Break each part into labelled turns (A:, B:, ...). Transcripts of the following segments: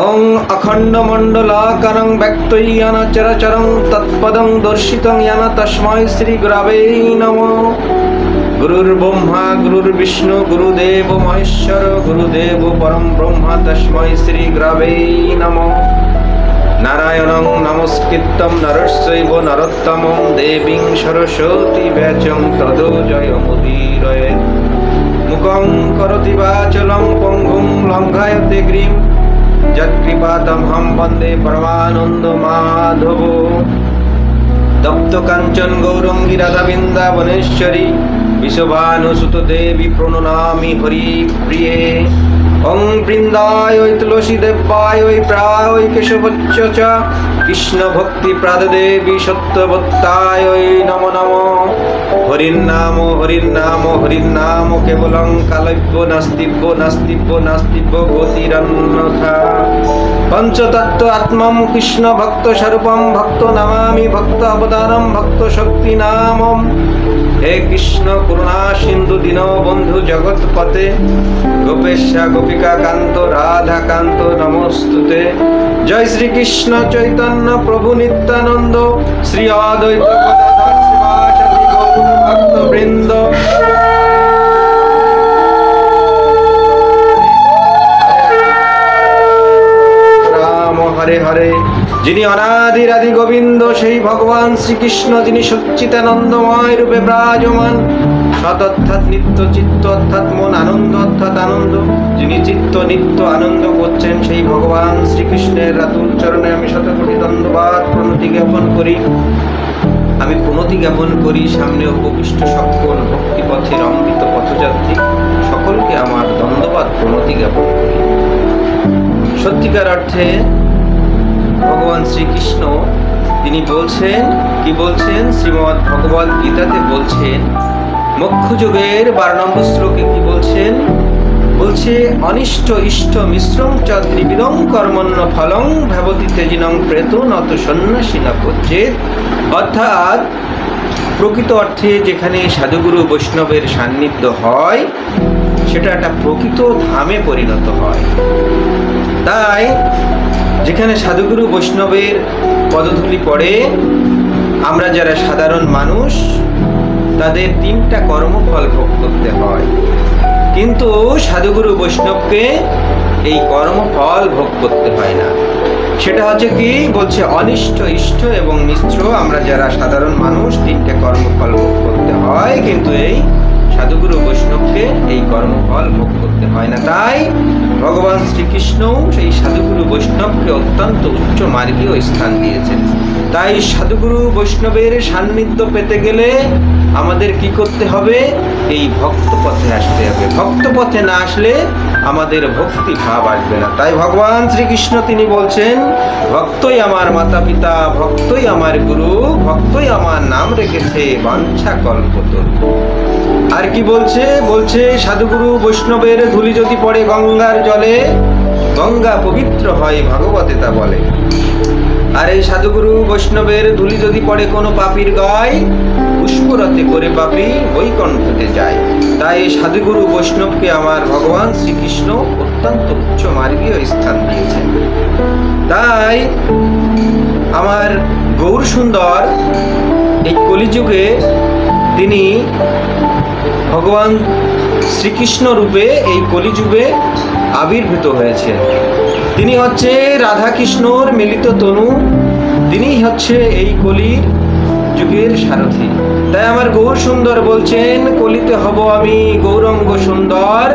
A: ওং অখণ্ডমণ্ডলাকারং ব্যক্তৈয়ান চরচরং তৎপদং দর্শিতং ইয়ান তস্मै শ্রী গুরবে নমঃ। গুরুর্ব্রহ্মা গুরুর্বিষ্ণু গুরুদেব মহেশ্বর গুরুদেব পরম ব্রহ্মা তস্मै শ্রী গুরবে নমঃ। নারায়ণং নমস্কৃত্যং নরস্যৈব নরোত্তমং দেবীং সরস্বতী ব্যাচং তদো জয়মুদীরয়েৎ। মুখং করোতি বাচলং পঙ্গুং লঙ্ঘায়তে গিরিম যৎকৃপাতমহং বন্দে পরমানন্দ মাধব। তপ্ত কাঞ্চন গৌরঙ্গী রাধা বৃন্দাবনেশ্বরী বিশ্বভানুসুত দেবী প্রণনামি হরি প্রিয়ে। ওং বৃন্দায় তুলসী দেব্যায় প্রায় কেশবচ্চ চ কৃষ্ণ ভক্তি প্রাদ দেবী সত্যবত্তায় নমো নমো। হরির্নাম হরির্নাম হরির্নাম কেবলং কালব্য নাস্তিব্য নাস্তিব্য নাস্তিব্য গতিরন্যথা। পঞ্চতত্ত্ব আত্মম কৃষ্ণ ভক্ত স্বরূপম ভক্ত নমামি ভক্ত অবতারম ভক্ত শক্তি নামম। হে কৃষ্ণ করুণা সিন্ধু দীন বন্ধু জগৎপতে গোপেশা গোপিকা কান্ত রাধা কান্ত নমস্তুতে। জয় শ্রীকৃষ্ণ চৈতন্য প্রভু নিত্যানন্দ শ্রী অদ্বৈত গদাধর শ্রীবাসাদি গৌর ভক্ত বৃন্দ। রাম হরে হরে। যিনি অনাদির আদি গোবিন্দ সেই ভগবান শ্রীকৃষ্ণ, যিনি সচ্চিদানন্দময় রূপে বিরাজমান, সৎ অর্থাৎ নিত্য, চিত্ত অর্থাৎ মন, আনন্দ অর্থাৎ আনন্দ, যিনি চিত্ত নিত্য আনন্দ করছেন সেই ভগবান শ্রীকৃষ্ণের রাতুল চরণে আমি শতকোটি দণ্ডবাদ প্রণতি জ্ঞাপন করি। আমি প্রণতি জ্ঞাপন করি সামনে উপবিষ্ট সকল ভক্তিপথের অমৃত পথযাত্রী সকলকে আমার দণ্ডবাদ প্রণতি জ্ঞাপন করি। সত্যিকার অর্থে ভগবান শ্রীকৃষ্ণ তিনি বলছেন, কি বলছেন? শ্রীমদ্ ভগবদ গীতাতে বলছেন, মোক্ষ যোগের 12 নম্বর শ্লোকে কি বলছেন? বলছে অনিষ্ট ইষ্ট মিশ্রং চ ত্রিবিধং কর্মণ্য ফলং ভবতি তেজিনং প্রেতো নত সন্ন্যাসিনা পচ্যেৎ। অর্থাৎ প্রকৃত অর্থে যেখানে সাধুগুরু বৈষ্ণবের সান্নিধ্য হয় সেটা একটা প্রকৃত ধামে পরিণত হয়। তাই যেখানে সাধুগুরু বৈষ্ণবের পদধূলি পড়ে, আমরা যারা সাধারণ মানুষ তাদের 3টা কর্মফল ভোগ করতে হয়, কিন্তু সাধুগুরু বৈষ্ণবকে এই কর্মফল ভোগ করতে হয় না। সেটা হচ্ছে কি? বলছে অনিষ্ট ইষ্ট এবং মিশ্র, আমরা যারা সাধারণ মানুষ 3টে কর্মফল ভোগ করতে হয়, কিন্তু এই সাধুগুরু বৈষ্ণবকে এই কর্মফল ভোগ করতে হয় না। তাই ভগবান শ্রীকৃষ্ণ সেই সাধুগুরু বৈষ্ণবকে অত্যন্ত উচ্চ মার্গীয় স্থান দিয়েছেন। তাই সাধুগুরু বৈষ্ণবের সান্নিধ্য পেতে গেলে আমাদের কি করতে হবে? এই ভক্ত পথে আসতে হবে। ভক্ত পথে না আসলে আমাদের ভক্তি ভাব আসবে না। তাই ভগবান শ্রীকৃষ্ণ তিনি বলছেন, ভক্তই আমার মাতা পিতা, ভক্তই আমার গুরু, ভক্তই আমার নাম রেখেছে বাঞ্ছা কল্পতরু। আর কি বলছে? বলছে সাধুগুরু বৈষ্ণবের ধুলি যদি পড়ে গঙ্গার জলে, গঙ্গা পবিত্র হয় ভাগবতে তা বলে। আর এই সাধুগুরু বৈষ্ণবের ধুলি যদি পড়ে কোনো পাপীর গায়, পুষ্পরতে করে পাপী বৈকুণ্ঠতে যায়। তাই সাধুগুরু বৈষ্ণবকে আমার ভগবান শ্রীকৃষ্ণ অত্যন্ত উচ্চ মার্গীয় স্থান দিয়েছেন। তাই আমার গৌর সুন্দর এই কলিযুগে তিনি ভগবান শ্রীকৃষ্ণ রূপে এই কলিযুগে আবির্ভূত হয়েছে। তিনি হচ্ছে রাধাকৃষ্ণর মিলিত তনু, তিনি হচ্ছে এই কলির যুগের সারথি। তাই আমার গৌর সুন্দর বলছেন, কলিতে হব আমি গৌরঙ্গ সুন্দর,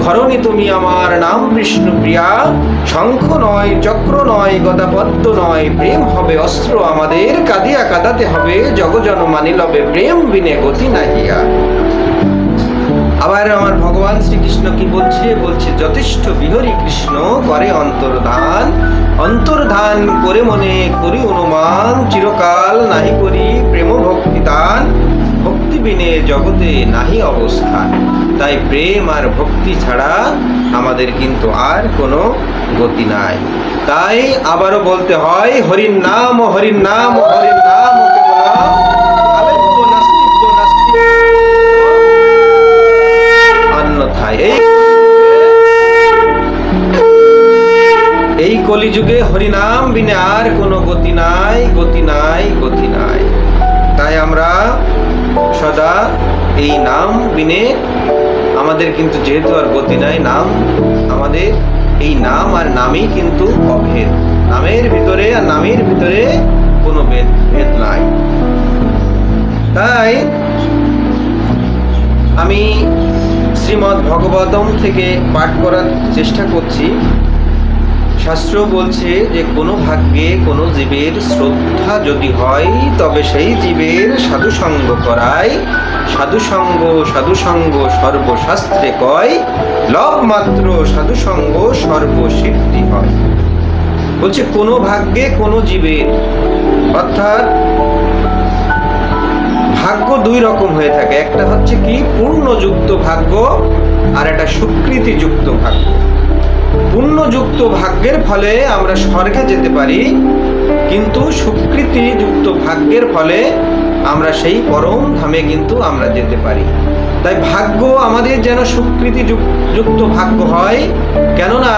A: ঘরণী তুমি আমার নাম বিষ্ণু প্রিয়া। শঙ্খ নয়, চক্র নয়, গদা পদ্ম নয়, প্রেম হবে অস্ত্র আমাদের, কাঁদিয়া কাঁদাতে হবে জগজন মানিলবে, প্রেম বিনে গতি নাহিয়া। আবার আমার ভগবান শ্রীকৃষ্ণ কি বলছে? বলছে যথেষ্ট বিহরি কৃষ্ণ করে অন্তর্ধান, অন্তর্ধান করে মনে করি অনুমান, চিরকাল নাহি করি প্রেম ভক্তি দান, ভক্তি বিনে জগতে নাহি অবস্থান। তাই প্রেম আর ভক্তি ছাড়া আমাদের কিন্তু আর কোনো গতি নাই। তাই আবারও বলতে হয়, হরির নাম হরির নাম হরির নাম অন্যথায় এই কলিযুগে হরিনাম বিনে আর কোনো গতি নাই, গতি নাই, গতি নাই। তাই আমরা সদা এই নাম বিনে আমাদের কিন্তু যেহেতু আর গতি নাই, নাম আমাদের, এই নাম আর নামই কিন্তু অভেদ। নামের ভিতরে আর নামের ভিতরে কোনো ভেদ নাই। তাই আমি শ্রীমদ্ ভগবতম থেকে পাঠ করার চেষ্টা করছি। শাস্ত্র বলছে যে কোনো ভাগ্যে কোনো জীবের শ্রদ্ধা যদি হয়, তবে সেই জীবের সাধুসঙ্গ করায়। সাধুসঙ্গ সাধুসঙ্গ সর্বশাস্ত্রে কয়, লব মাত্র সাধুসঙ্গ সর্বসিদ্ধি হয়। বলছে কোনো ভাগ্যে কোনো জীবের, অর্থাৎ ভাগ্য দুই রকম হয়ে থাকে। একটা হচ্ছে কি পূর্ণযুক্ত ভাগ্য, আর একটা সুকৃতিযুক্ত ভাগ্য। পুণ্যযুক্ত ভাগ্যের ফলে আমরা স্বর্গে যেতে পারি, কিন্তু সুকৃতিযুক্ত ভাগ্যের ফলে আমরা সেই পরম ধামে কিন্তু আমরা যেতে পারি। তাই ভাগ্য আমাদের যেন সুকৃতিযুক্ত ভাগ্য হয়, কেননা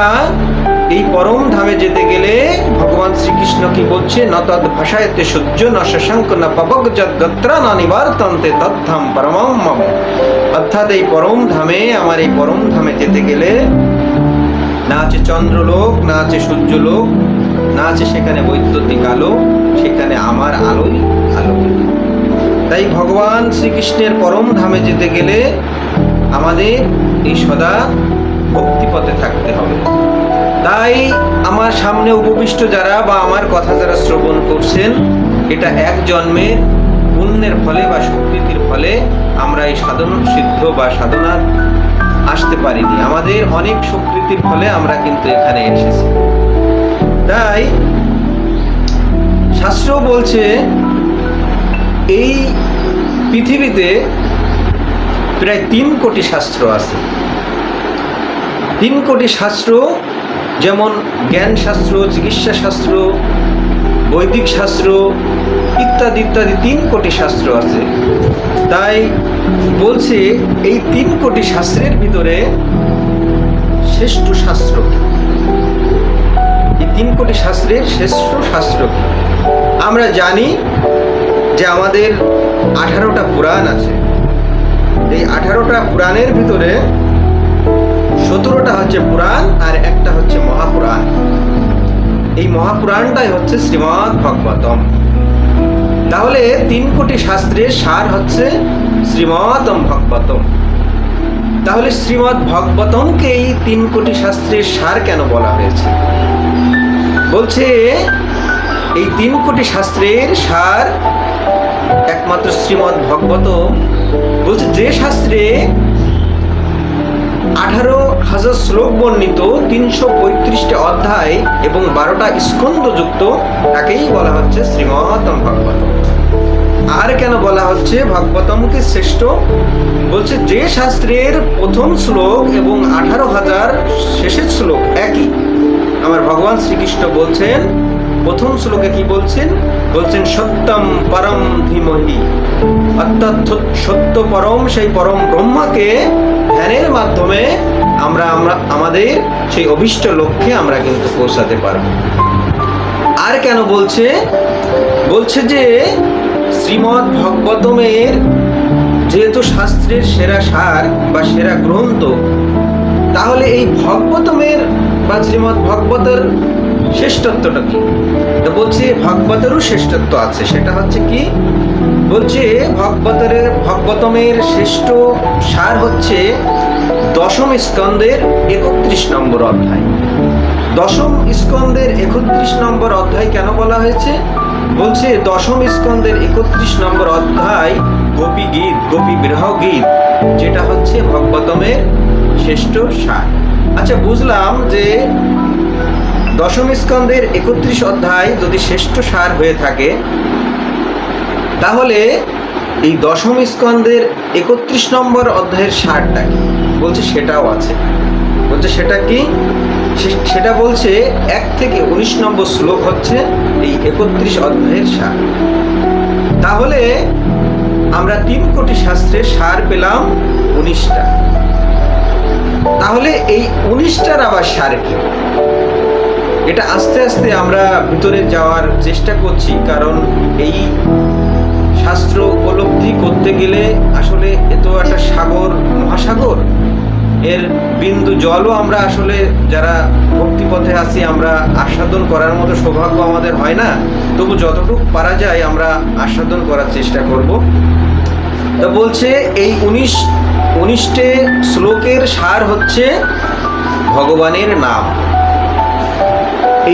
A: এই পরম ধামে যেতে গেলে ভগবান শ্রীকৃষ্ণ কি বলছে, ন তদ ভাষায়তে সূর্য ন শশাঙ্ক ন পবক যদ্গত্রা ন নিবর্তন্তে তদ্ধাম পরমম মম। অর্থাৎ এই পরম ধামে, আমার এই পরম ধামে যেতে গেলে না আছে চন্দ্রলোক, না আছে সূর্যলোক, না আছে সেখানে বৈদ্যুতিক আলো, সেখানে আমার আলোই আলোকিত। তাই ভগবান শ্রীকৃষ্ণের পরম ধামে যেতে গেলে আমাদের এই সদা ভক্তিপথে থাকতে হবে। তাই আমার সামনে উপবিষ্ট যারা বা আমার কথা যারা শ্রবণ করছেন, এটা এক জন্মের পুণ্যের ফলে বা সুকৃতির ফলে আমরা এই সাধন সিদ্ধ বা সাধনা আসতে পারিনি। আমাদের অনেক সুকৃতির ফলে আমরা কিন্তু এখানে এসেছি। তাই শাস্ত্র বলছে এই পৃথিবীতে প্রায় 3 কোটি শাস্ত্র আছে। 3 কোটি শাস্ত্র, যেমন জ্ঞান শাস্ত্র, চিকিৎসা শাস্ত্র, বৈদিক শাস্ত্র ইত্যাদি ইত্যাদি 3 কোটি শাস্ত্র আছে। তাই বলছে এই 3 কোটি শাস্ত্রের ভিতরে শ্রেষ্ঠ শাস্ত্র কি? এই 3 কোটি শাস্ত্রের শ্রেষ্ঠ শাস্ত্র কি? আমরা জানি যে আমাদের 18টা পুরাণ আছে। এই 18টা পুরাণের ভিতরে 17টা হচ্ছে পুরাণ আর একটা হচ্ছে মহাপুরাণ। এই মহাপুরাণটাই হচ্ছে শ্রীমদ্ ভাগবতম। তাহলে 3 কোটি শাস্ত্রের সার হচ্ছে শ্রীমদ্ ভাগবতম। তাহলে শ্রীমদ্ ভাগবতমকে এই 3 কোটি শাস্ত্রের সার কেন বলা হয়েছে? বলছে এই 3 কোটি শাস্ত্রের সার একমাত্র শ্রীমদ্ ভাগবতম। বলছে যে শাস্ত্রে 18,000 শ্লোক বর্ণিত, 335টা অধ্যায় এবং 12টা স্কন্ধ যুক্ত, তাকেই বলা হচ্ছে শ্রীমদ্ ভাগবতম। আর কেন বলা হচ্ছে ভাগবতমকে শ্রেষ্ঠ? বলছে যে শাস্ত্রের প্রথম শ্লোক এবং 18,000 শেষের শ্লোক একই। আমার ভগবান শ্রীকৃষ্ণ বলছেন, প্রথম শ্লোকে কি বলছেন? বলছেন সত্যম পরম ধীমহি। অর্থাৎ সত্য পরম, সেই পরম ব্রহ্মাকে ধ্যানের মাধ্যমে আমরা আমাদের সেই অভিষ্ট লক্ষ্যে আমরা কিন্তু পৌঁছাতে পারব। আর কেন বলছে? বলছে যে শ্রীমদ্ ভাগবতমের যেহেতু শাস্ত্রের সেরা সার বা সেরা গ্রন্থ, তাহলে এই ভাগবতমের বা শ্রীমদ্ ভাগবতের শ্রেষ্ঠত্বটা কি? তো বলছে ভাগবতেরও শ্রেষ্ঠত্ব আছে। সেটা হচ্ছে কি? বলছে ভাগবতমের শ্রেষ্ঠ সার হচ্ছে 10ম স্কন্ধের 31 নম্বর অধ্যায়। 10ম স্কন্ধের 31 নম্বর অধ্যায় কেন বলা হয়েছে? বলছে 10ম স্কন্ধের 31 নম্বর অধ্যায় গোপী গীত, গোপী বিরহ গীত, যেটা হচ্ছে ভাগবতমের শ্রেষ্ঠ সার। আচ্ছা, বুঝলাম যে 10ম স্কন্ধের 31 অধ্যায় যদি শ্রেষ্ঠ সার হয়ে থাকে, তাহলে এই 10ম স্কন্ধের 31 নম্বর অধ্যায়ের সারটা কি? বলছে সেটাও আছে। বলছে সেটা কি? সেটা বলছে 1 থেকে 19 নম্বর শ্লোক হচ্ছে এই 31 অধ্যায়ের সার। তাহলে আমরা 3 কোটি শাস্ত্রের সার পেলাম 19টা। তাহলে এই 19টার আবার সার কি? এটা আস্তে আস্তে আমরা ভিতরে যাওয়ার চেষ্টা করছি, কারণ এই শাস্ত্র উপলব্ধি করতে গেলে আসলে এ তো একটা সাগর, মহাসাগর, এর বিন্দু জলও আমরা আসলে যারা ভক্তিপথে আছি আমরা আস্বাদন করার মতো সৌভাগ্য আমাদের হয় না। তবু যতটুকু পারা যায় আমরা আস্বাদন করার চেষ্টা করব। তা বলছে এই 19টে শ্লোকের সার হচ্ছে ভগবানের নাম।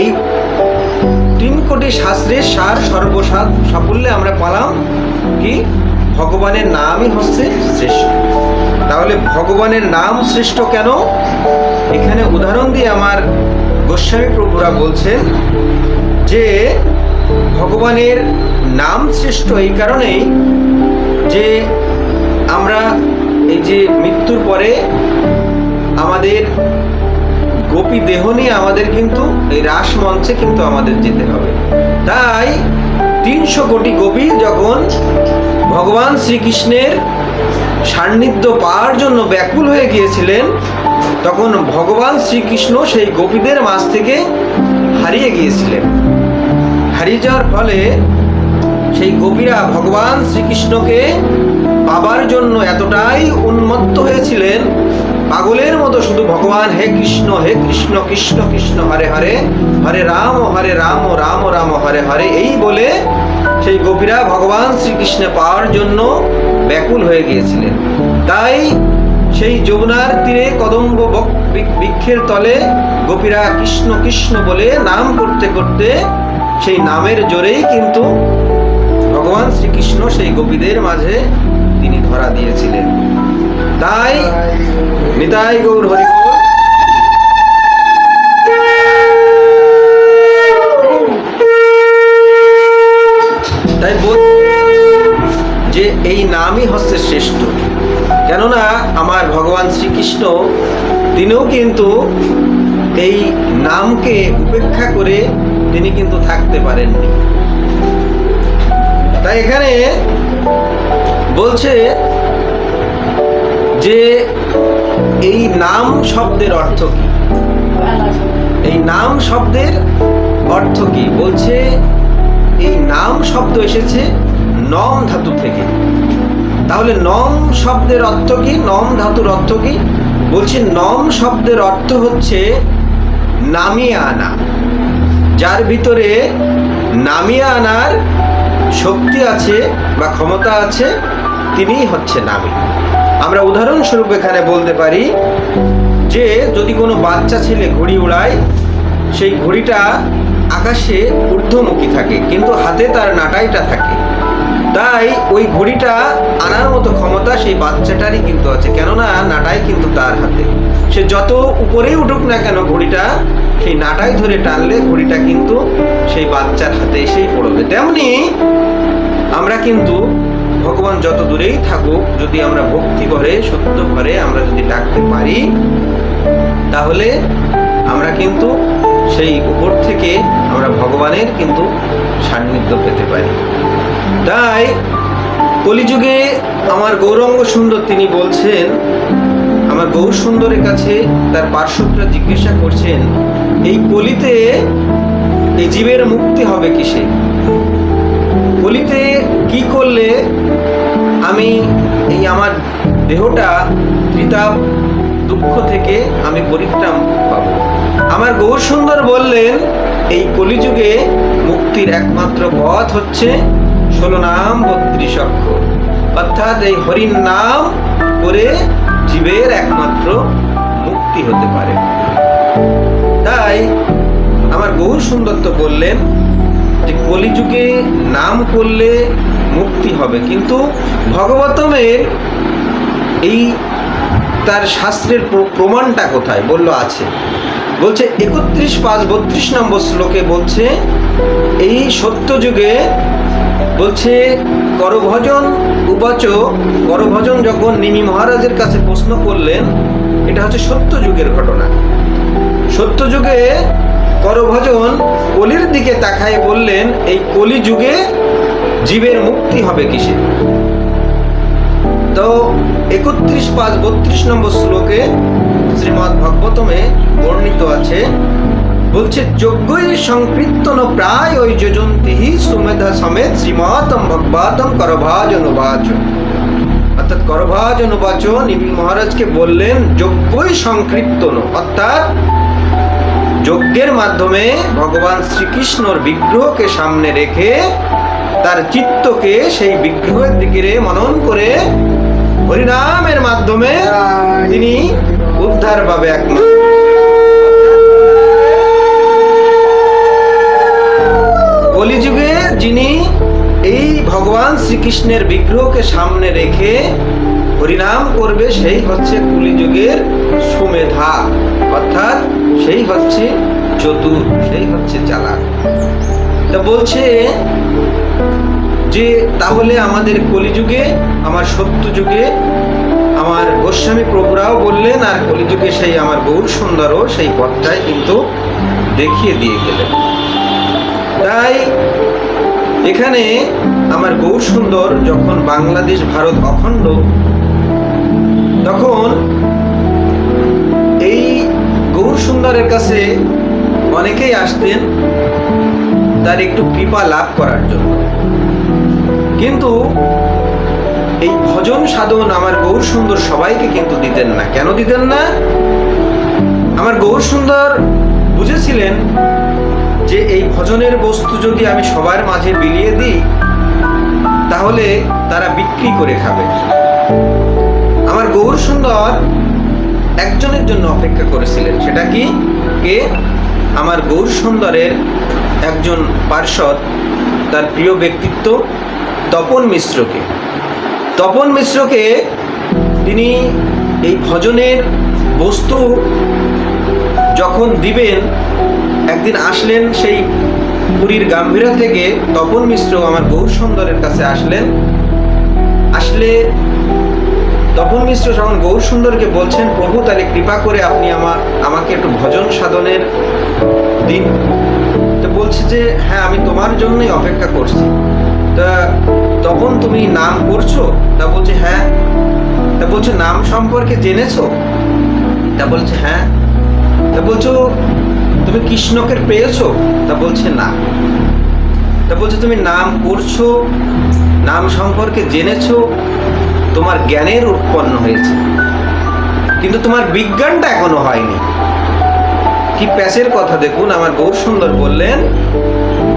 A: এই 3 কোটি শাস্ত্রের সার সর্বসার সাফল্যে আমরা পেলাম কি ভগবানের নামই হচ্ছে শ্রেষ্ঠ। তাহলে ভগবানের নাম শ্রেষ্ঠ কেন? এখানে উদাহরণ দিয়ে আমার গোস্বামী প্রভুরা বলছেন যে ভগবানের নাম শ্রেষ্ঠ এই কারণেই যে আমরা এই যে মৃত্যুর পরে আমাদের গোপী দেহ নিয়ে আমাদের কিন্তু এই রাস মঞ্চে কিন্তু আমাদের যেতে হবে। তাই 300 কোটি গোপী যখন ভগবান শ্রীকৃষ্ণের সান্নিধ্য পাওয়ার জন্য ব্যাকুল হয়ে গিয়েছিলেন, তখন ভগবান শ্রীকৃষ্ণ সেই গোপীদের মাঝ থেকে হারিয়ে গিয়েছিলেন। হারিয়ে যাওয়ার ফলে সেই গোপীরা ভগবান শ্রীকৃষ্ণকে পাবার জন্য এতটাই উন্মত্ত হয়েছিলেন, পাগলের মতো শুধু ভগবান হে কৃষ্ণ কৃষ্ণ কৃষ্ণ হরে হরে, হরে রাম রাম রাম হরে হরে, এই বলে সেই গোপীরা ভগবান শ্রীকৃষ্ণে পাওয়ার জন্য ব্যাকুল হয়ে গিয়েছিলেন। তাই সেই যমুনার তীরে কদম্ব বৃক্ষের তলে গোপীরা কৃষ্ণ কৃষ্ণ বলে নাম করতে করতে সেই নামের জোরেই কিন্তু ভগবান শ্রীকৃষ্ণ সেই গোপীদের মাঝে তিনি ধরা দিয়েছিলেন। তাই নিতাই গৌর হরি বল। তাই বল যে এই নামই হচ্ছে শ্রেষ্ঠ। কেননা আমার ভগবান শ্রীকৃষ্ণ তিনিও কিন্তু এই নামকে উপেক্ষা করে তিনি কিন্তু থাকতে পারেননি। তাই এখানে বলছে যে এই নাম শব্দের অর্থ কি? এই নাম শব্দের অর্থ কি বলছে? এই নাম শব্দ এসেছে নম ধাতু থেকে। তাহলে নম শব্দের অর্থ কি? নম ধাতুর অর্থ কি? বলছে নম শব্দের অর্থ হচ্ছে নামিয়ে আনা। যার ভিতরে নামিয়ে আনার শক্তি আছে বা ক্ষমতা আছে তিনিই হচ্ছে নামী। আমরা উদাহরণস্বরূপ এখানে বলতে পারি যে যদি কোনো বাচ্চা ছেলে ঘুড়ি উড়ায়, সেই ঘুড়িটা আকাশে ঊর্ধ্বমুখী থাকে কিন্তু হাতে তার নাটাইটা থাকে। তাই ওই ঘুড়িটা আনার মতো ক্ষমতা সেই বাচ্চাটারই কিন্তু আছে, কেননা নাটাই কিন্তু তার হাতে। সে যত উপরেই উঠুক না কেন ঘুড়িটা সেই নাটাই ধরে টানলে ঘুড়িটা কিন্তু সেই বাচ্চার হাতে এসেই পড়বে। তেমনি আমরা কিন্তু ভগবান যত দূরেই থাকুক, যদি আমরা ভক্তি করে সত্য করে আমরা যদি ডাকতে পারি, তাহলে আমরা কিন্তু সেই উপর থেকে আমরা ভগবানের কিন্তু সান্নিধ্য পেতে পারি। তাই কলিযুগে আমার গৌরাঙ্গ সুন্দর তিনি বলছেন, আমার গৌর সুন্দরের কাছে তার পার্শ্বরা জিজ্ঞাসা করছেন, এই কলিতে এই জীবের মুক্তি হবে কিসে? কলিতে কি করলে আমি এই আমার দেহটা ত্রিতাপ দুঃখ থেকে আমি পরিত্রাণ পাবো? আমার গৌর সুন্দর বললেন, এই কলিযুগে মুক্তির একমাত্র পথ হচ্ছে 16 নাম 32 অক্ষর, অর্থাৎ এই হরির নাম করে জীবের একমাত্র মুক্তি হতে পারে। তাই আমার গৌর সুন্দর তো বললেন যে কলিযুগে নাম করলে মুক্তি হবে, কিন্তু ভগবতমের এই তার শাস্ত্রের প্রমাণটা কোথায়? বলল আছে। বলছে 31:5-32 নম্বর শ্লোকে বলছে, এই সত্য যুগে বলছে করভজন উপাচ, করভজন যখন নিমি মহারাজের কাছে প্রশ্ন করলেন, এটা হচ্ছে সত্য যুগের ঘটনা। সত্য যুগে করভজন কলির দিকে তাকায় বললেন, এই কলি যুগে জীবের মুক্তি হবে কিসে? তো 31:5-32 নম্বর শ্লোকে শ্রীমদ্ ভাগবতমে বর্ণিত আছে বলছে যজ্ঞই সংকীর্তন প্রায় ওই যোজন্তিহি সুমেধা সমেত শ্রীমতম ভগবতম করভাজ অনুবাচ। অর্থাৎ করভাজ অনুবাচ নিবিড় মহারাজকে বললেন যজ্ঞই সংকীর্তন, অর্থাৎ যজ্ঞের মাধ্যমে ভগবান শ্রীকৃষ্ণর বিগ্রহকে সামনে রেখে তার চিত্তকে সেই বিগ্রহের দিকে মনন করে হরিনামের মাধ্যমে তিনি উদ্ধার পাবে একমাত্র। কলিযুগে যিনি এই ভগবান শ্রীকৃষ্ণের বিগ্রহকে সামনে রেখে হরিনাম করবে সেই হচ্ছে কলিযুগের সুমেধা, অর্থাৎ সেই হচ্ছে চতুর, সেই হচ্ছে চালাক। তা বলছে যে তাহলে আমাদের কলিযুগে, আমার সত্যযুগে আমার গোস্বামী প্রভুরাও বললেন, আর কলিযুগে সেই আমার গৌর সুন্দরও সেই পথটাই কিন্তু দেখিয়ে দিয়ে গেলেন। তাই এখানে আমার গৌর সুন্দর যখন বাংলাদেশ ভারত অখণ্ড, তখন এই গৌর সুন্দরের কাছে অনেকেই আসতেন তার একটু কৃপা লাভ করার জন্য, কিন্তু এই ভজন সাধন আমার গৌর সুন্দর সবাইকে কিন্তু দিতেন না। কেন দিতেন না? আমার গৌর সুন্দর বুঝেছিলেন যে এই ভজনের বস্তু যদি আমি সবার মাঝে বিলিয়ে দিই তাহলে তারা বিক্রি করে খাবে। আমার গৌর সুন্দর একজনের জন্য অপেক্ষা করেছিলেন, সেটা কি? কে? আমার গৌর সুন্দরের একজন পার্ষদ, তার প্রিয় ব্যক্তিত্ব তপন মিশ্রকে। তপন মিশ্রকে তিনি এই ভজনের বস্তু যখন দিবেন, একদিন আসলেন সেই পুরীর গাম্ভীরা থেকে তপন মিশ্র আমার গৌর সুন্দরের কাছে আসলেন। আসলে তপন মিশ্র যখন গৌর সুন্দরকে বলছেন, প্রভু তাহলে কৃপা করে আপনি আমাকে একটু ভজন সাধনের দিন। তো বলছে যে হ্যাঁ, আমি তোমার জন্যই অপেক্ষা করছি। তা তখন তুমি নাম করছো? তা বলছে হ্যাঁ। তা বলছে নাম সম্পর্কে জেনেছো? তা বলছে হ্যাঁ। তা বলছো তুমি কৃষ্ণকে পেয়েছো? তা বলছে না। তা বলছে তুমি নাম করছো, নাম সম্পর্কে জেনেছো, তোমার জ্ঞানের উৎপন্ন হয়েছে, কিন্তু তোমার বিজ্ঞানটা এখনো হয়নি। কি প্যাসের কথা দেখুন! আমার গৌর সুন্দর বললেন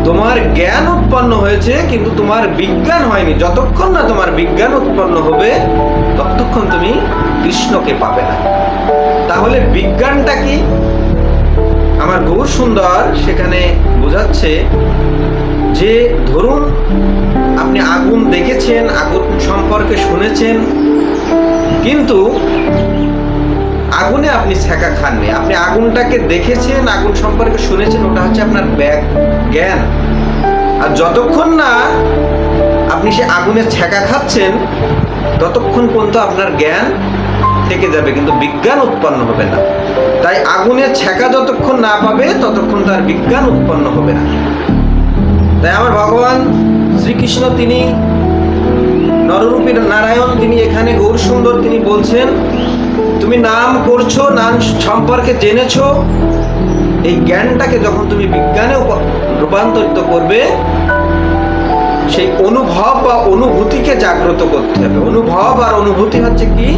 A: তোমার জ্ঞান উৎপন্ন হয়েছে কিন্তু তোমার বিজ্ঞান হয়নি। যতক্ষণ না তোমার বিজ্ঞান উৎপন্ন হবে ততক্ষণ তুমি কৃষ্ণকে পাবে না। তাহলে বিজ্ঞানটা কি? আমার গৌর সুন্দর সেখানে বোঝাচ্ছে যে ধরুন আপনি আগুন দেখেছেন, আগুন সম্পর্কে শুনেছেন, কিন্তু আগুনে আপনি ছ্যাঁকা খাননি। আপনি আগুনটাকে দেখেছেন, আগুন সম্পর্কে শুনেছেন, ওটা হচ্ছে আপনার জ্ঞান। আর যতক্ষণ না আপনি সে আগুনে ছ্যাঁকা খাচ্ছেন ততক্ষণ পর্যন্ত আপনার জ্ঞান থেকে যাবে, কিন্তু বিজ্ঞান উৎপন্ন হবে না। তাই আগুনের ছ্যাঁকা যতক্ষণ না পাবে ততক্ষণ তার বিজ্ঞান উৎপন্ন হবে না। তাই আমার ভগবান শ্রীকৃষ্ণ তিনি নররূপী নারায়ণ, তিনি এখানে গৌর সুন্দর তিনি বলছেন তুমি নাম করছো, নাম সম্পর্কে জেনেছো, এই জ্ঞানটাকে যখন তুমি বিজ্ঞানে রূপান্তরিত করবে, সেই অনুভব বা অনুভূতিকে জাগ্রত করতে হবে। অনুভব আর অনুভূতি হচ্ছে কি?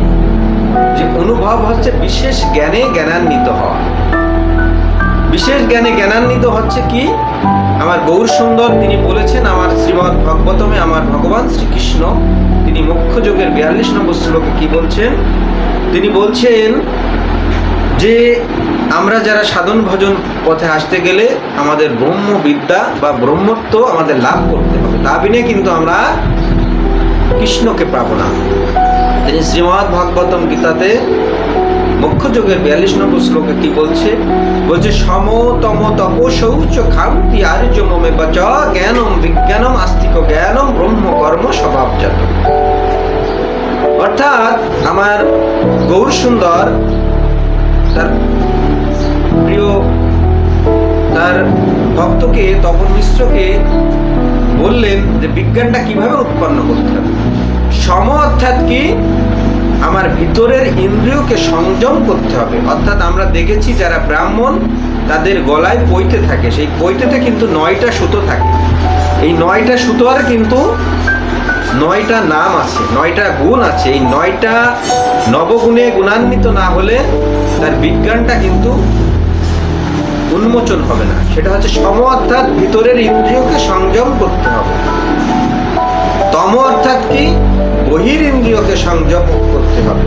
A: যে অনুভব হচ্ছে বিশেষ জ্ঞানে জ্ঞানান্বিত হওয়া। বিশেষ জ্ঞানে জ্ঞানান্বিত হচ্ছে কি? আমার গৌর সুন্দর তিনি বলেছেন আমার শ্রীমদ্ ভাগবতমে আমার ভগবান শ্রীকৃষ্ণ তিনি মুখ্য যোগের 42 নম্বর শ্লোকে কি বলছেন? তিনি বলছেন যে আমরা যারা সাধন ভজন পথে আসতে গেলে আমাদের ব্রহ্মবিদ্যা বা ব্রহ্মত্ব আমাদের লাভ করতে হবে, তা বিনে কিন্তু আমরা কৃষ্ণকে পাবো না। তিনি শ্রীমদ্ ভাগবতম গীতাতে মুখ্য যোগের 42 নম্বর শ্লোকে কি বলছে? বলছে সমতম তপসৌচ খান্তি আর্যমে বচ জ্ঞানম বিজ্ঞানম আস্তিক জ্ঞানম ব্রহ্ম কর্ম স্বভাবজাত। অর্থাৎ আমার গৌর সুন্দর তার প্রিয় তার ভক্তকে তপন মিশ্রকে বললেন যে বিজ্ঞানটা কিভাবে উৎপন্ন করতে হবে। সম অর্থাৎ কি? আমার ভিতরের ইন্দ্রিয়কে সংযম করতে হবে। অর্থাৎ আমরা দেখেছি যারা ব্রাহ্মণ তাদের গলায় পৈতে থাকে, সেই পৈতেতে কিন্তু 9টা সুতো থাকে। এই 9টা সুতোর কিন্তু 9টা নাম আছে, 9টা গুণ আছে। এই 9টা নবগুণে গুণান্বিত না হলে তার বিজ্ঞানটা কিন্তু উন্মোচন হবে না। সেটা হচ্ছে সম, অর্থাৎ ভিতরের ইন্দ্রিয়কে সংযম করতে হবে। তম অর্থাৎ কি? বহির ইন্দ্রিয়কে সংযম করতে হবে।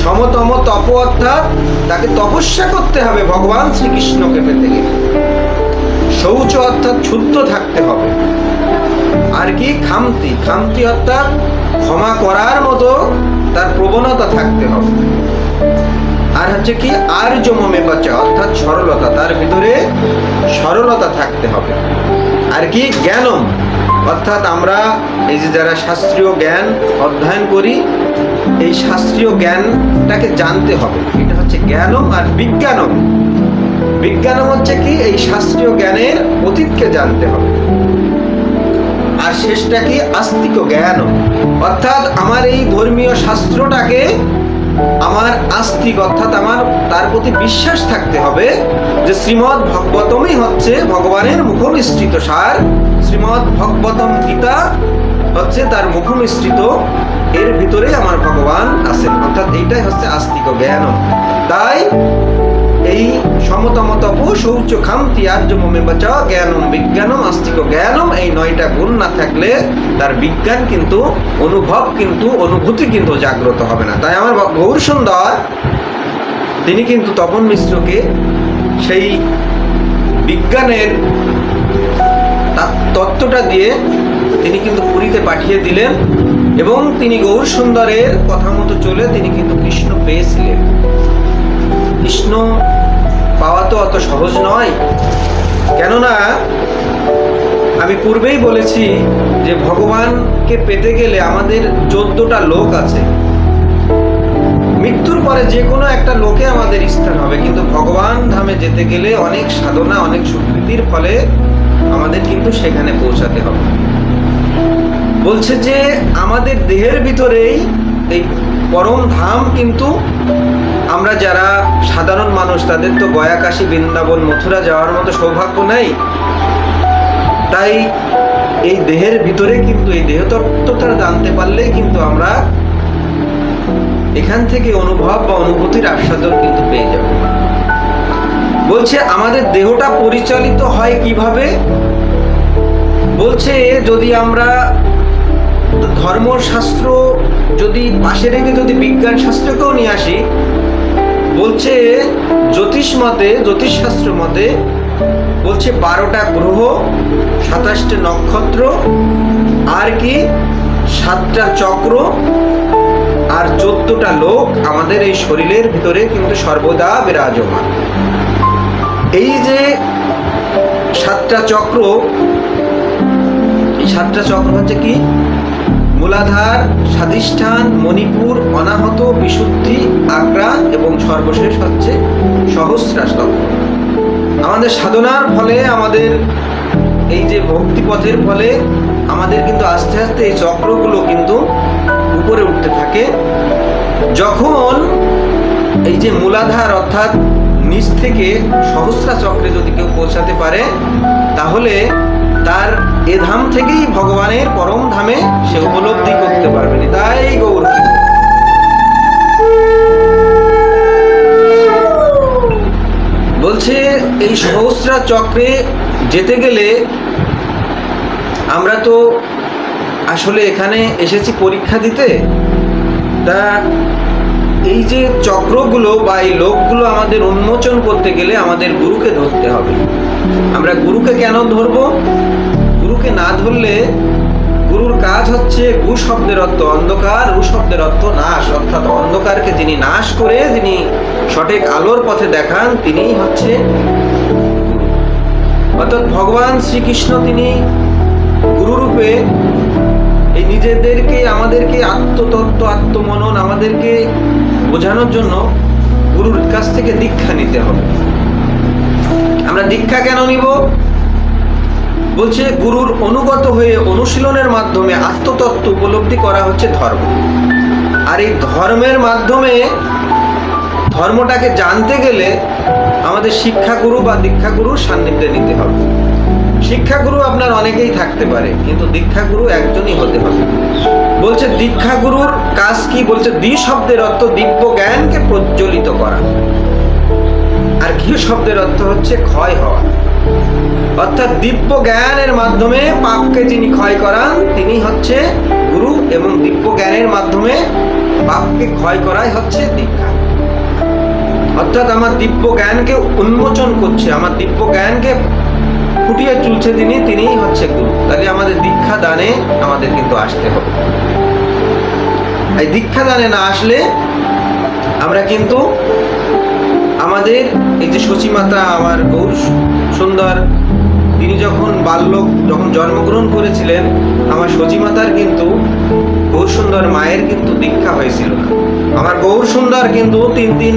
A: সমতম তপ অর্থাৎ তাকে তপস্যা করতে হবে ভগবান শ্রীকৃষ্ণকে পেতে গেলে। শৌচ অর্থাৎ শুদ্ধ থাকতে হবে। আর কি? খামতি, খামতি অর্থাৎ ক্ষমা করার মতো তার প্রবণতা থাকতে হবে। আর হচ্ছে কি? আর্যমে বাচা অর্থাৎ সরলতা, তার ভিতরে সরলতা থাকতে হবে। আর কি? জ্ঞানম অর্থাৎ আমরা এই যে যারা শাস্ত্রীয় জ্ঞান অধ্যয়ন করি, এই শাস্ত্রীয় জ্ঞানটাকে জানতে হবে। এটা হচ্ছে জ্ঞানম। আর বিজ্ঞানম, বিজ্ঞানম হচ্ছে কি? এই শাস্ত্রীয় জ্ঞানের অতীতকে জানতে হবে। আর শেষটা কি? আস্তিক জ্ঞান অর্থাৎ আমার এই ধর্মীয় শাস্ত্রটাকে আমার আস্তিক অর্থাৎ আমার তার প্রতি বিশ্বাস থাকতে হবে যে শ্রীমদ্ ভাগবতমই হচ্ছে ভগবানের মুখনিসৃত সার। শ্রীমদ্ ভাগবতম গীতা হচ্ছে তার মুখনিসৃত, এর ভিতরে আমার ভগবান আছেন। অর্থাৎ এইটাই হচ্ছে আস্তিক জ্ঞান। তাই এই সমতম তপ শৌচ খামতি আর্যমে বাচা জ্ঞানম বিজ্ঞানম আস্তিক জ্ঞানম, এই 9টা গুণ না থাকলে তার বিজ্ঞান কিন্তু অনুভব কিন্তু অনুভূতি কিন্তু জাগ্রত হবে না। তাই আমার গৌর সুন্দর তিনি কিন্তু তপন মিশ্রকে সেই বিজ্ঞানের তত্ত্বটা দিয়ে তিনি কিন্তু পুরীতে পাঠিয়ে দিলেন এবং তিনি গৌর সুন্দরের কথা মতো চলে তিনি কিন্তু কৃষ্ণ পেয়েছিলেন। কৃষ্ণ পাওয়া তো অত সহজ নয়, কেননা আমি পূর্বেই বলেছি যে ভগবানকে পেতে গেলে আমাদের 14টা লোক আছে। মৃত্যুর পরে যে কোনো একটা লোকে আমাদের স্থান হবে, কিন্তু ভগবান ধামে যেতে গেলে অনেক সাধনা অনেক সুকৃতির ফলে আমাদের কিন্তু সেখানে পৌঁছাতে হবে। বলছে যে আমাদের দেহের ভিতরেই এই পরম ধাম, কিন্তু আমরা যারা সাধারণ মানুষ তাদের তো গয়া, কাশী, বৃন্দাবন, মথুরা যাওয়ার মতো সৌভাগ্য নেই। তাই এই দেহের ভিতরে কিন্তু এই দেহতত্ত্বটা জানতে পারলেই কিন্তু আমরা এখান থেকে অনুভব বা অনুভূতির আস্বাদন কিন্তু পেয়ে যাব। বলছে আমাদের দেহটা পরিচালিত হয় কিভাবে? বলছে যদি আমরা ধর্মশাস্ত্র যদি পাশে রেখে যদি বিজ্ঞান শাস্ত্রকেও নিয়ে আসি, বলছে জ্যোতিষশাস্ত্র মতে বলছে 12টা গ্রহ, 27টা নক্ষত্র, আর কি 7টা চক্র আর 14টা লোক আমাদের এই শরীরের ভিতরে কিন্তু সর্বদা বিরাজমান। এই যে 7টা চক্র, এই 7টা চক্র হচ্ছে কি? মূলাধার, স্বাধিষ্ঠান, মণিপুর, অনাহত, বিশুদ্ধি, আগ্রা এবং সর্বশেষ হচ্ছে সহস্রার চক্র। আমাদের সাধনার ফলে আমাদের এই যে ভক্তিপথের ফলে আমাদের কিন্তু আস্তে আস্তে এই চক্রগুলো কিন্তু উপরে উঠতে থাকে। যখন এই যে মূলাধার অর্থাৎ নিচ থেকে সহস্রা চক্রে যদি কেউ পৌঁছাতে পারে, তাহলে তার এ ধাম থেকেই ভগবানের পরম ধামে সে উপলব্ধি করতে পারবে। তাই গৌর বলছে এই সহস্রা চক্রে যেতে গেলে আমরা তো আসলে এখানে এসেছি পরীক্ষা দিতে, তা এই যে চক্রগুলো বা এই লোকগুলো আমাদের উন্মোচন করতে গেলে আমাদের গুরুকে ধরতে হবে। আমরা গুরুকে কেন ধরব? গুরুকে না ধরলে গুরুর কাজ হচ্ছে গু শব্দের অর্থ অন্ধকার, রু শব্দের অর্থ নাশ, অর্থাৎ অন্ধকারকে যিনি নাশ করে যিনি সঠিক আলোর পথে দেখান তিনিই হচ্ছে গুরু। অর্থাৎ ভগবান শ্রীকৃষ্ণ তিনি গুরুরূপে এই নিজেদেরকে আমাদেরকে আত্মতত্ত্ব আত্মমনন আমাদেরকে বোঝানোর জন্য গুরুর কাছ থেকে দীক্ষা নিতে হবে। আমরা দীক্ষা কেন নিব? বলছে গুরুর অনুগত হয়ে অনুশীলনের মাধ্যমে আত্মতত্ত্ব উপলব্ধি করা হচ্ছে ধর্ম। আর এই ধর্মের মাধ্যমে ধর্মটাকে জানতে গেলে আমাদের শিক্ষাগুরু বা দীক্ষাগুরুর সান্নিধ্যে নিতে হবে। শিক্ষাগুরু আপনার অনেকেই থাকতে পারে, কিন্তু দীক্ষাগুরু একজনই হতে হবে। বলছে দীক্ষাগুরুর কাজ কি? বলছে দ্বি শব্দের অর্থ দিব্য জ্ঞানকে প্রজ্বলিত করা, আর ঘি শব্দের অর্থ হচ্ছে ক্ষয় হওয়া। অর্থাৎ দিব্য জ্ঞানের মাধ্যমে পাপকে যিনি ক্ষয় করান তিনি হচ্ছে গুরু, এবং দিব্য জ্ঞানের মাধ্যমে পাপকে ক্ষয় করাই হচ্ছে দীক্ষা। অর্থাৎ আমার দিব্য জ্ঞানকে উন্মোচন করছে, আমার দিব্য জ্ঞানকে ফুটিয়ে তুলছে তিনিই হচ্ছে গুরু। তাহলে আমাদের দীক্ষা দানে আমাদের কিন্তু আসতে হবে। এই দীক্ষা দানে না আসলে আমরা কিন্তু আমাদের এই যে সচিমাতা আমার গৌর সুন্দর, তিনি যখন জন্মগ্রহণ করেছিলেন, আমার সচিমাতার কিন্তু গৌর সুন্দর মায়ের কিন্তু দীক্ষা হয়েছিল না। আমার গৌর সুন্দর কিন্তু 3 দিন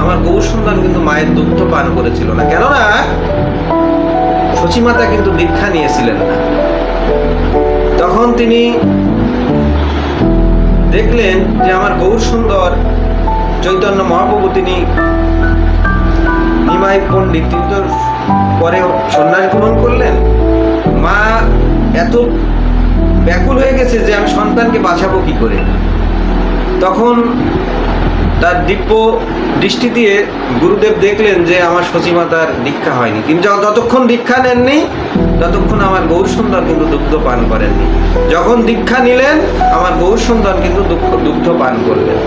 A: আমার গৌর সুন্দর কিন্তু মায়ের দুগ্ধ পান করেছিল না, কেননা সচিমাতা কিন্তু দীক্ষা নিয়েছিলেন না। তখন তিনি দেখলেন যে আমার গৌর সুন্দর চৈতন্য মহাপ্রভু তিনি নিমাই পণ্ডিত, তিনি তো পরে সন্ন্যাস গ্রহণ করলেন। মা এত ব্যাকুল হয়ে গেছে যে আমি সন্তানকে বাঁচাবো কি করে। তখন তার দিব্য দৃষ্টি দিয়ে গুরুদেব দেখলেন যে আমার সচিমাতার দীক্ষা হয়নি। তিনি যতক্ষণ দীক্ষা নেননি ততক্ষণ আমার গৌর সুন্দর কিন্তু দুগ্ধ পান করেননি। যখন দীক্ষা নিলেন আমার গৌর সুন্দর কিন্তু দুগ্ধ পান করলেন।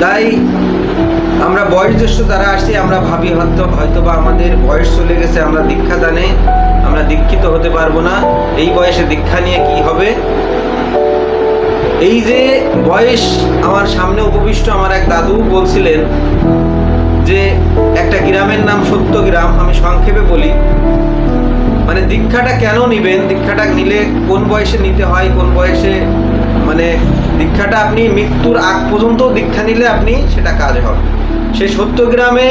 A: তাই আমরা বয়োজ্যেষ্ঠ যারা আসছি, আমরা ভাবি হয়তো বা আমাদের বয়স চলে গেছে, আমরা দীক্ষা দানে আমরা দীক্ষিত হতে পারবো না, এই বয়সে দীক্ষা নিয়ে কি হবে। এই যে বয়স, আমার সামনে উপবিষ্ট আমার এক দাদু বলছিলেন যে একটা গ্রামের নাম সত্যগ্রাম, আমি সংক্ষেপে বলি, মানে দীক্ষাটা কেন নিবেন, দীক্ষাটা নিলে কোন বয়সে নিতে হয়, কোন বয়সে, মানে দীক্ষাটা আপনি মৃত্যুর আগ পর্যন্ত দীক্ষা নিলে আপনি সেটা কাজ হবে। সেই সত্যগ্রামে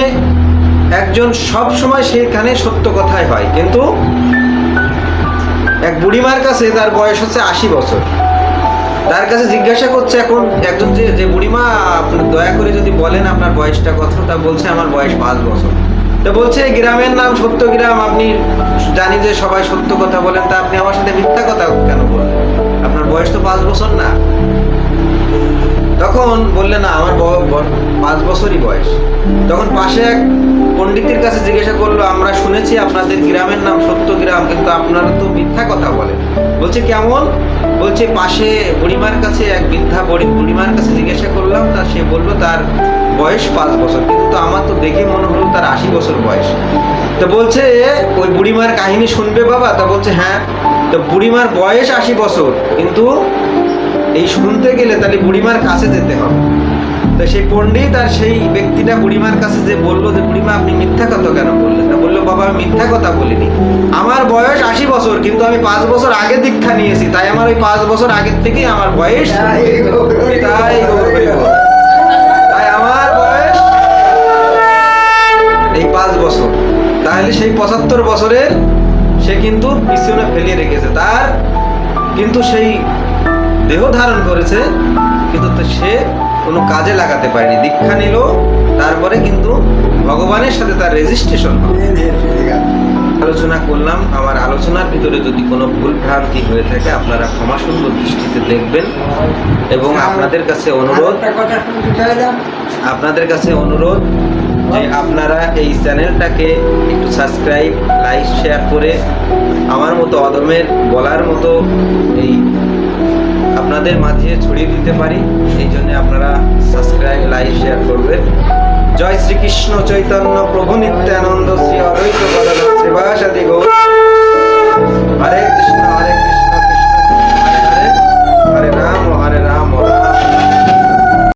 A: একজন সব সময় সেখানে সত্য কথাই হয়, কিন্তু এক বুড়িমার কাছে, তার বয়স হচ্ছে 80 বছর, তার কাছে জিজ্ঞাসা করছে এখন একজন যে বুড়িমা, আপনি দয়া করে যদি বলেন আপনার বয়সটা কত। তা বলছে আমার বয়স 5 বছর। তো বলছে এই গ্রামের নাম সত্যগ্রাম, আপনি জানি যে সবাই সত্য কথা বলেন, তা আপনি আমার সাথে মিথ্যা কথা কেন বললেন, আপনার বয়স তো 5 বছর না। তখন বললে না আমার 5 বছরই বয়স। তখন পাশে এক পণ্ডিতের কাছে জিজ্ঞাসা করলো, আমরা শুনেছি আপনাদের গ্রামের নাম সত্যগ্রাম, কিন্তু আপনারা তো মিথ্যা কথা বলেন। বলছে কেমন? বলছে পাশে বুড়িমার কাছে, এক বৃদ্ধা বুড়িমার কাছে জিজ্ঞাসা করলাম, তা সে বললো তার বয়স 5 বছর, কিন্তু তো আমার তো দেখে মনে হলো তার 80 বছর বয়স। তো বলছে ওই বুড়িমার কাহিনী শুনবে বাবা? তা বলছে হ্যাঁ। তো বুড়িমার বয়স 80 বছর, কিন্তু এই শুনতে গেলে তাহলে বুড়িমার কাছে যেতে হবে। তো সেই পণ্ডিত আর সেই ব্যক্তিটা বুড়িমার কাছে যে বললো যে বুড়িমা আপনি মিথ্যা কথা কেন বললেন? তা বললো বাবা আমি মিথ্যা কথা বলিনি, আমার বয়স 80 বছর, কিন্তু আমি 5 বছর আগে দীক্ষা নিয়েছি, তাই আমার ওই 5 বছর আগের থেকেই আমার বয়স, তাই আমার বয়স এই 5 বছর। তাহলে সেই 75 বছরের সে কিন্তু পিছনে ফেলিয়ে রেখেছে, তার কিন্তু সেই দেহ ধারণ করেছে, কিন্তু সে কোনো কাজে লাগাতে পারেনি। দীক্ষা নিল, তারপরে কিন্তু ভগবানের সাথে তার রেজিস্ট্রেশন হবে। আলোচনা করলাম, আমার আলোচনার ভিতরে যদি কোনো ভুল ভ্রান্তি হয়ে থাকে আপনারা ক্ষমাসুন্দর দৃষ্টিতে দেখবেন, এবং আপনাদের কাছে অনুরোধ যে আপনারা এই চ্যানেলটাকে একটু সাবস্ক্রাইব, লাইক, শেয়ার করে আমার মতো অদমের বলার মতো এই আপনাদের মাঝে ছড়িয়ে দিতে পারি, সেই জন্য আপনারা সাবস্ক্রাইব, লাইক, শেয়ার করবেন। জয় শ্রীকৃষ্ণ চৈতন্য প্রভু নিত্যানন্দ শ্রী অদ্বৈত গদাধর শ্রীবাসাদি গৌর।